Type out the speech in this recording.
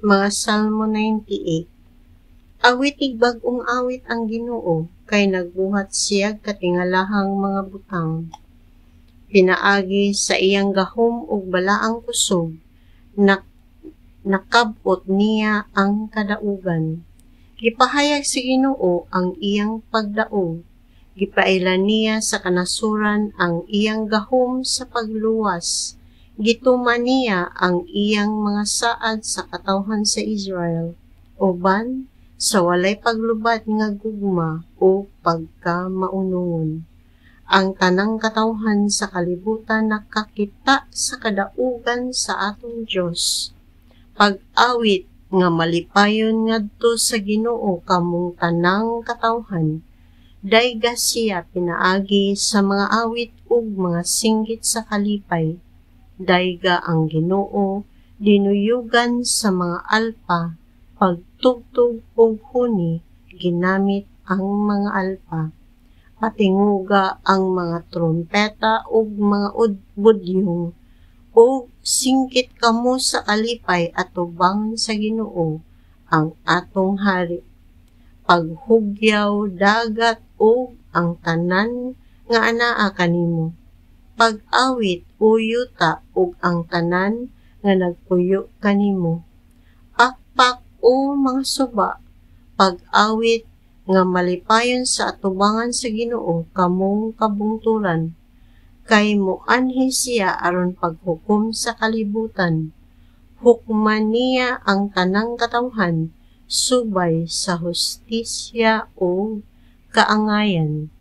Mga Salmo 98. Awitig bag-ong awit ang Ginoo, kay nagbuhat siya katingalahang mga butang. Pinaagi sa iyang gahom ug balaang kusog, nakabot niya ang kadaugan. Gipahayag sa Ginoo ang iyang pagdaog, gipailan niya sa kanasuran ang iyang gahom sa pagluwas. Gituman niya ang iyang mga saad sa katawhan sa Israel, uban sa walay paglubad nga gugma o pagkamaunungon. Ang tanang katawhan sa kalibutan nakakita sa kadaugan sa atong Dios. Pag-awit nga malipayon ngadto sa Ginoo kamong tanang katawhan. Dayga siya pinaagi sa mga awit ug mga singgit sa kalipay. Dayga ang Ginoo dinuyugan sa mga alpa, pagtugtog ug huni ginamit ang mga alpa. Patinguga ang mga trompeta ug mga budyong ug singkit kamo sa kalipay at tubangan sa Ginoo ang atong hari. Paghugyaw dagat ug ang tanan nga anaa kanimo. Pag-awit o yuta ug ang tanan nga nagpuyo kanimo. Pakpak o mga suba, pag-awit nga malipayon sa atubangan sa Ginoo kamong kabungturan. Kay moanhi siya aron paghukom sa kalibutan. Hukman niya ang tanang katawhan subay sa hustisya o kaangayan.